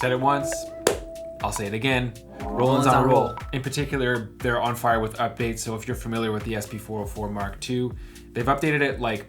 Said it once, I'll say it again. Roland's on a roll. In particular, they're on fire with updates. So if you're familiar with the SP404 Mark II, they've updated it like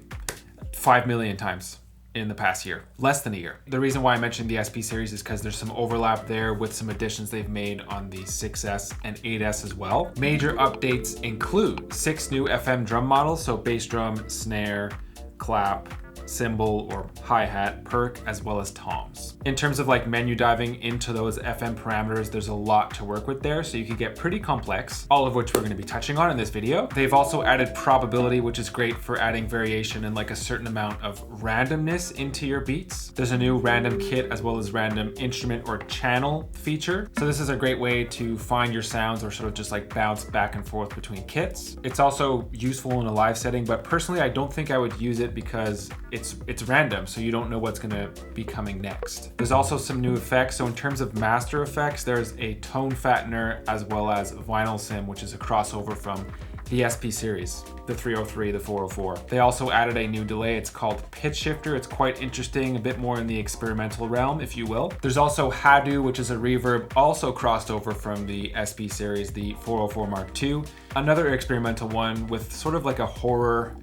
5 million times in the past year, less than a year. The reason why I mentioned the SP series is because there's some overlap there with some additions they've made on the 6S and 8S as well. Major updates include 6 new FM drum models, so bass drum, snare, clap, cymbal or hi-hat, perk, as well as toms. In terms of like menu diving into those FM parameters, there's a lot to work with there, so you can get pretty complex, all of which we're going to be touching on in this video. They've also added probability, which is great for adding variation and like a certain amount of randomness into your beats. There's a new random kit as well as random instrument or channel feature. So this is a great way to find your sounds or sort of just like bounce back and forth between kits. It's also useful in a live setting, but personally I don't think I would use it because it's random, so you don't know what's gonna be coming next. There's also some new effects. So in terms of master effects, there's a tone fattener as well as vinyl sim, which is a crossover from the SP series, the 303, the 404. They also added a new delay. It's called Pitch Shifter. It's quite interesting, a bit more in the experimental realm, if you will. There's also Hadu, which is a reverb, also crossed over from the SP series, the 404 Mark II. Another experimental one with sort of like a horror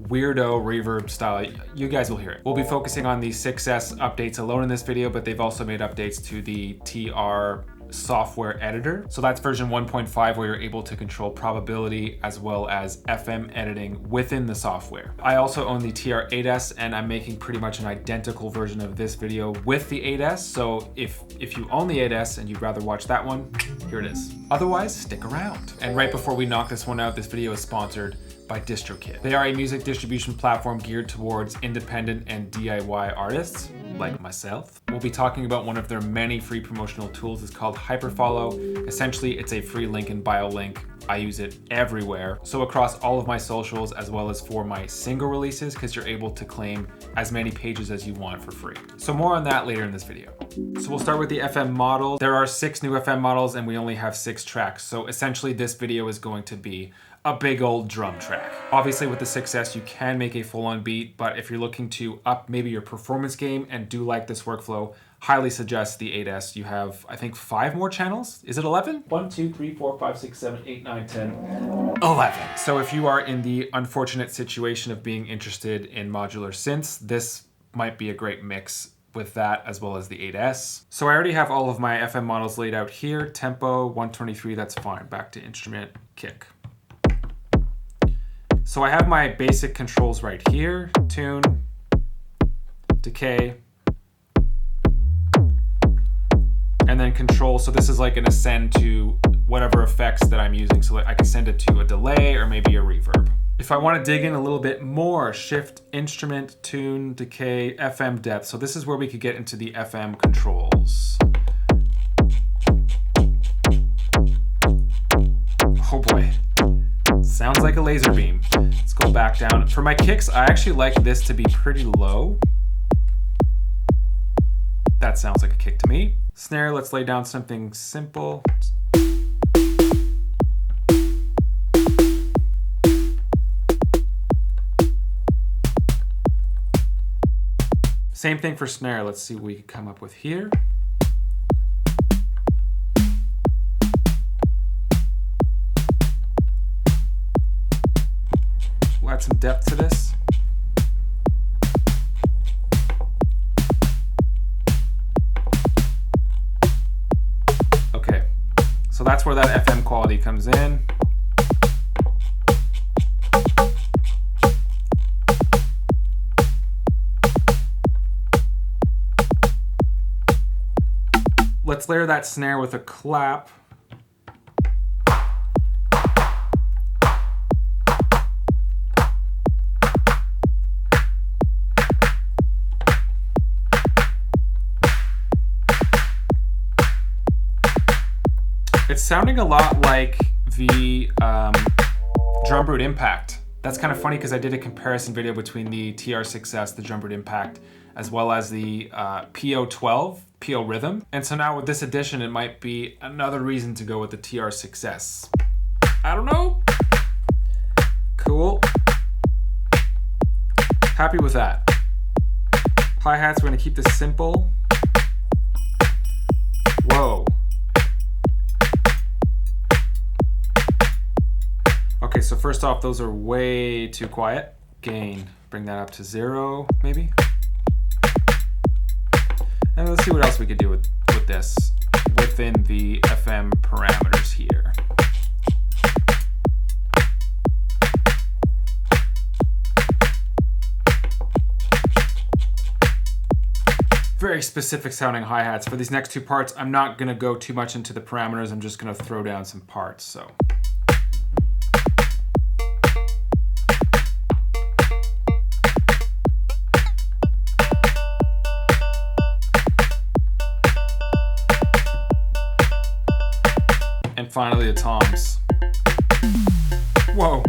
weirdo reverb style. You guys will hear it. We'll be focusing on the 6S updates alone in this video, but they've also made updates to the TR software editor. So that's version 1.5, where you're able to control probability as well as FM editing within the software. I also own the TR-6S and I'm making pretty much an identical version of this video with the 8S. So if you own the 8S and you'd rather watch that one, here it is. Otherwise, stick around. And right before we knock this one out, this video is sponsored by DistroKid. They are a music distribution platform geared towards independent and DIY artists like myself. We'll be talking about one of their many free promotional tools. It's called Hyperfollow. Essentially, it's a free link and bio link. I use it everywhere. So across all of my socials, as well as for my single releases, because you're able to claim as many pages as you want for free. So more on that later in this video. So we'll start with the FM model. There are 6 new FM models and we only have 6 tracks. So essentially this video is going to be a big old drum track. Obviously with the 6S, you can make a full-on beat, but if you're looking to up maybe your performance game and do like this workflow, highly suggest the 8S. You have, I think, 5 more channels. Is it 11? 1, 2, 3, 4, 5, 6, 7, 8, 9, 10, 11. So if you are in the unfortunate situation of being interested in modular synths, this might be a great mix with that as well as the 8S. So I already have all of my FM models laid out here. Tempo, 123, that's fine. Back to instrument, kick. So I have my basic controls right here, tune, decay, and then control. So this is like an ascend to whatever effects that I'm using. So I can send it to a delay or maybe a reverb. If I want to dig in a little bit more, shift, instrument, tune, decay, FM depth. So this is where we could get into the FM controls. Oh boy. Sounds like a laser beam. Let's go back down. For my kicks, I actually like this to be pretty low. That sounds like a kick to me. Snare, let's lay down something simple. Same thing for snare. Let's see what we can come up with here. We'll add some depth to this. Okay, so that's where that FM quality comes in. Let's layer that snare with a clap. It's sounding a lot like the Drum Brute Impact. That's kind of funny because I did a comparison video between the TR-6S, the Drum Brute Impact, as well as the PO12, PO Rhythm. And so now with this addition, it might be another reason to go with the TR-6S. I don't know. Cool. Happy with that. Hi-hats, we're gonna keep this simple. so first off, those are way too quiet. Gain, bring that up to 0, maybe. And let's see what else we could do with this within the FM parameters here. Very specific sounding hi-hats. For these next two parts, I'm not gonna go too much into the parameters. I'm just gonna throw down some parts, so. And finally the toms. Whoa.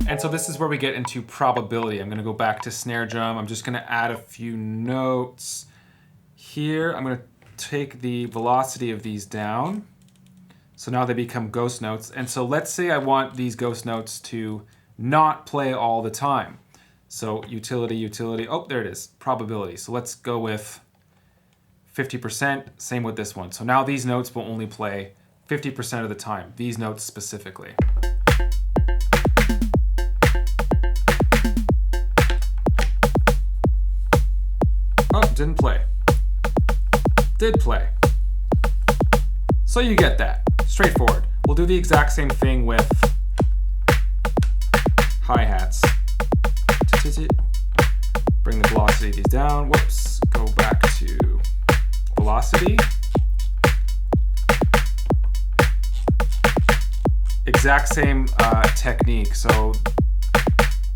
And so this is where we get into probability. I'm gonna go back to snare drum. I'm just gonna add a few notes. Here, I'm gonna take the velocity of these down. So now they become ghost notes. And so let's say I want these ghost notes to not play all the time. So utility, utility, oh, there it is, probability. So let's go with 50%, same with this one. So now these notes will only play 50% of the time, these notes specifically. Oh, didn't play. Did play. So you get that, straightforward. We'll do the exact same thing with hi-hats. Bring the velocity of these down. Whoops. Go back to velocity. Exact same technique. So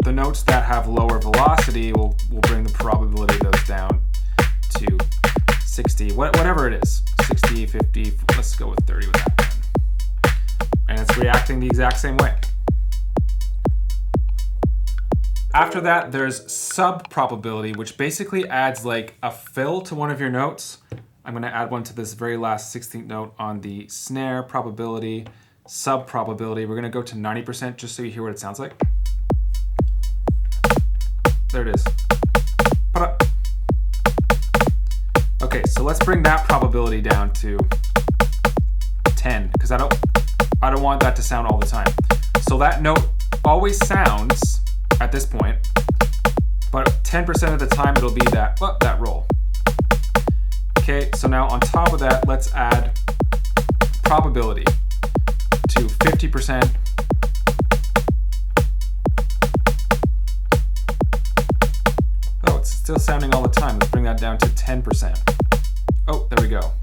the notes that have lower velocity will bring the probability of those down to 60, whatever it is. 60, 50, let's go with 30 with that one. And it's reacting the exact same way. After that, there's sub-probability, which basically adds like a fill to one of your notes. I'm gonna add one to this very last 16th note on the snare probability, sub-probability. We're gonna go to 90% just so you hear what it sounds like. There it is. Okay, so let's bring that probability down to 10, because I don't want that to sound all the time. So that note always sounds at this point, but 10% of the time it'll be that roll. Okay, so now on top of that, let's add probability to 50%. Oh, it's still sounding all the time. Let's bring that down to 10%. Oh, there we go.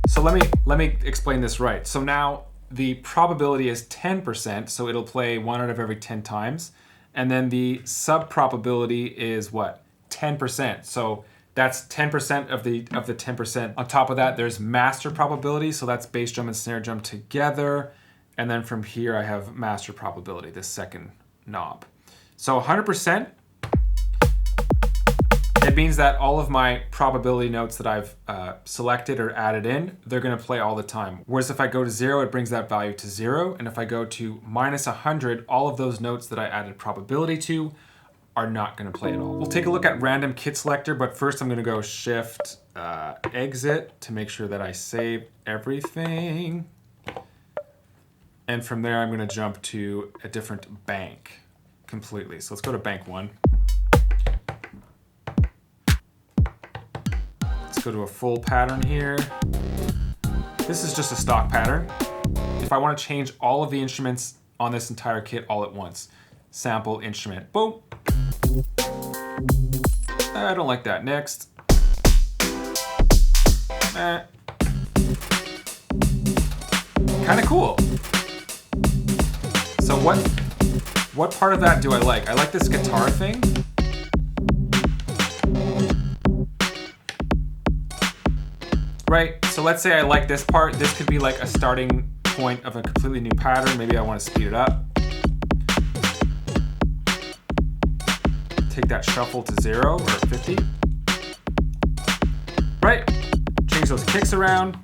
So let me explain this right. So now the probability is 10%, so it'll play 1 out of every 10 times. And then the sub-probability is what? 10%. So that's 10% of the 10%. On top of that, there's master probability, so that's bass drum and snare drum together. And then from here, I have master probability, this second knob. So 100%, it means that all of my probability notes that I've selected or added in, they're gonna play all the time. Whereas if I go to 0, it brings that value to 0. And if I go to -100, all of those notes that I added probability to are not gonna play at all. We'll take a look at random Kit Selector, but first I'm gonna go Shift exit to make sure that I save everything. And from there, I'm gonna jump to a different bank completely. So let's go to bank 1. Go to a full pattern here. This is just a stock pattern. If I want to change all of the instruments on this entire kit all at once, sample instrument, boom. I don't like that. Next. Kind of cool. So what part of that do I like? I like this guitar thing. Right, so let's say I like this part. This could be like a starting point of a completely new pattern. Maybe I want to speed it up. Take that shuffle to 0 or 50. Right, change those kicks around.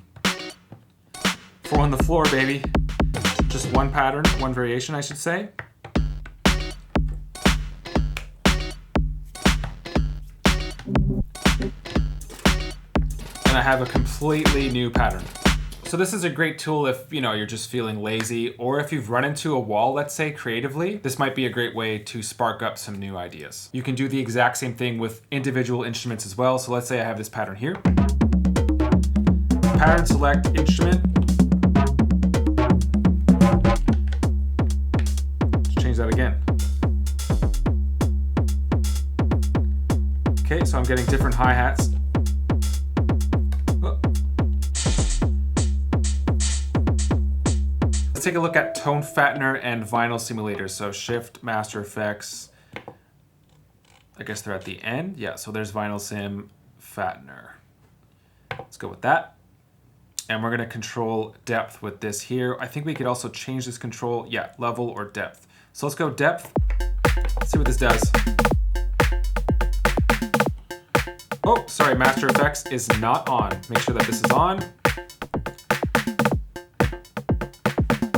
4 on the floor, baby. Just one pattern, one variation, I should say. and I have a completely new pattern. So this is a great tool if, you know, you're just feeling lazy, or if you've run into a wall, let's say, creatively. This might be a great way to spark up some new ideas. You can do the exact same thing with individual instruments as well. So let's say I have this pattern here. Pattern select instrument. Let's change that again. Okay, so I'm getting different hi-hats. Let's take a look at tone fattener and vinyl simulator. So shift, master effects. I guess they're at the end. Yeah, so there's vinyl sim, fattener. Let's go with that. And we're gonna control depth with this here. I think we could also change this control. Yeah, level or depth. So let's go depth. Let's see what this does. Oh, sorry, master effects is not on. Make sure that this is on.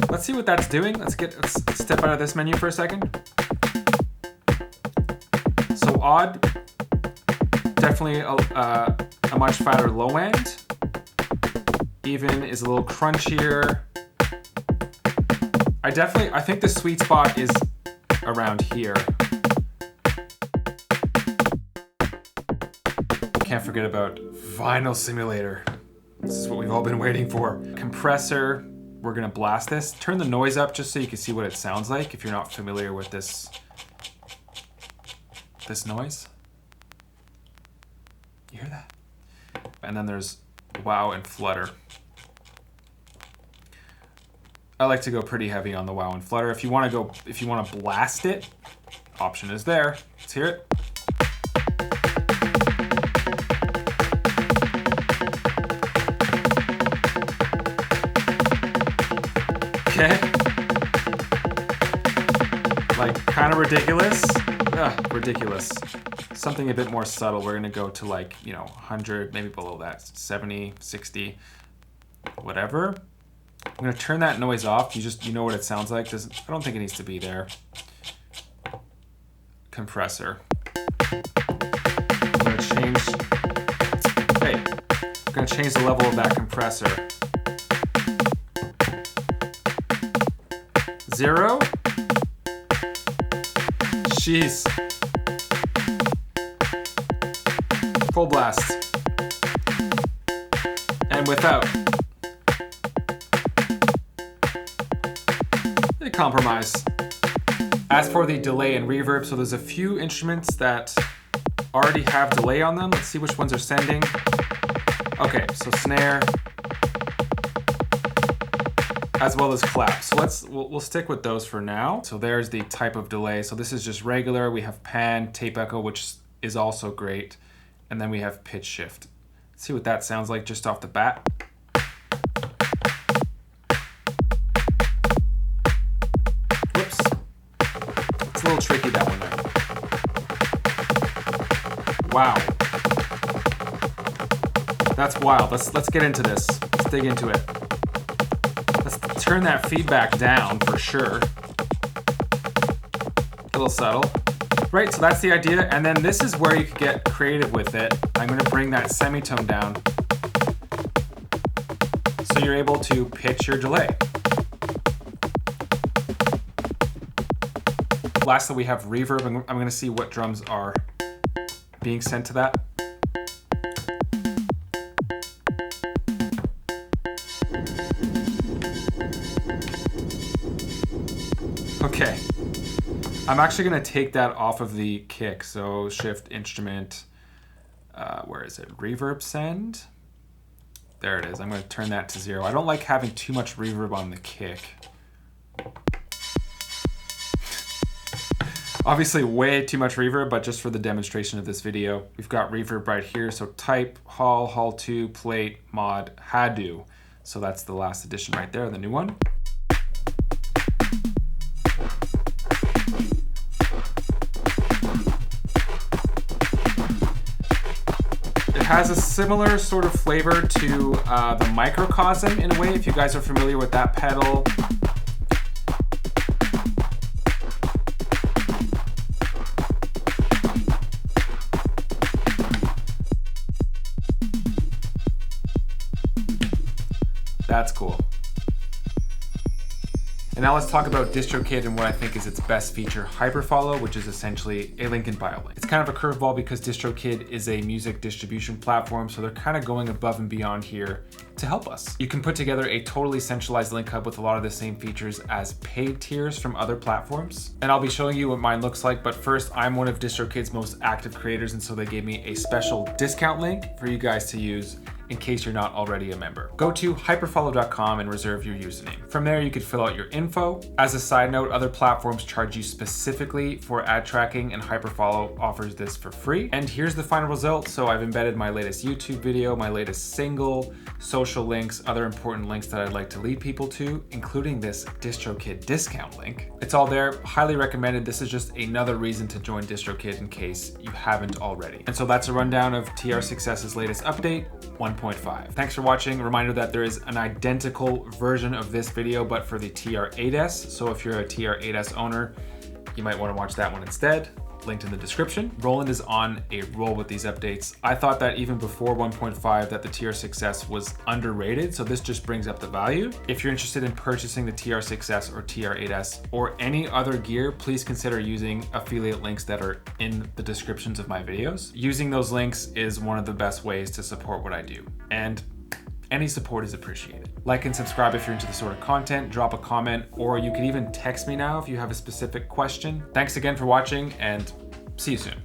Let's see what that's doing. Let's step out of this menu for a second. So odd, definitely a much fatter low end. Even is a little crunchier. I think the sweet spot is around here. Can't forget about vinyl simulator. This is what we've all been waiting for. Compressor. We're gonna blast this. Turn the noise up just so you can see what it sounds like if you're not familiar with this noise. You hear that? And then there's wow and flutter. I like to go pretty heavy on the wow and flutter. If you want to blast it, option is there. Let's hear it. Okay. Like, kind of ridiculous. Ugh, ridiculous. Something a bit more subtle. We're gonna go to, like, you know, 100, maybe below that, 70, 60, whatever. I'm gonna turn that noise off. You know what it sounds like. I don't think it needs to be there. Compressor. I'm gonna change. Hey, I'm gonna change the level of that compressor. 0. Jeez. Full blast. And without. A compromise. As for the delay and reverb, so there's a few instruments that already have delay on them. Let's see which ones are sending. Okay, so snare, as well as clap. So we'll stick with those for now. So there's the type of delay. So this is just regular. We have pan, tape echo, which is also great. And then we have pitch shift. Let's see what that sounds like just off the bat. Whoops. It's a little tricky, that one there. Wow. That's wild. Let's get into this. Let's dig into it. Let's turn that feedback down for sure. A little subtle. Right, so that's the idea. And then this is where you could get creative with it. I'm gonna bring that semitone down. So you're able to pitch your delay. Lastly, we have reverb. I'm gonna see what drums are being sent to that. Okay, I'm actually gonna take that off of the kick. So shift instrument, where is it? Reverb send. There it is. I'm gonna turn that to 0. I don't like having too much reverb on the kick. Obviously way too much reverb, but just for the demonstration of this video, we've got reverb right here. So type, hall 2, plate, mod, Hadu. So that's the last edition right there, the new one. It has a similar sort of flavor to the microcosm in a way, if you guys are familiar with that pedal. That's cool. And now let's talk about DistroKid and what I think is its best feature, Hyperfollow, which is essentially a link in bio link. It's kind of a curveball because DistroKid is a music distribution platform, so they're kind of going above and beyond here to help us. You can put together a totally centralized link hub with a lot of the same features as paid tiers from other platforms. And I'll be showing you what mine looks like, but first, I'm one of DistroKid's most active creators, and so they gave me a special discount link for you guys to use in case you're not already a member. Go to hyperfollow.com and reserve your username. From there, you could fill out your info. As a side note, other platforms charge you specifically for ad tracking, and Hyperfollow offers this for free. And here's the final result. So I've embedded my latest YouTube video, my latest single, social links, other important links that I'd like to lead people to, including this DistroKid discount link. It's all there, highly recommended. This is just another reason to join DistroKid in case you haven't already. And so that's a rundown of TR-6S's latest update, 1.5. Thanks for watching. Reminder that there is an identical version of this video, but for the TR-8S. So if you're a TR-8S owner, you might want to watch that one instead. Linked in the description. Roland is on a roll with these updates. I thought that even before 1.5 that the TR-6S was underrated, so this just brings up the value. If you're interested in purchasing the TR-6S or TR-8S or any other gear, please consider using affiliate links that are in the descriptions of my videos. Using those links is one of the best ways to support what I do, and any support is appreciated. Like and subscribe if you're into this sort of content, drop a comment, or you can even text me now if you have a specific question. Thanks again for watching, and see you soon.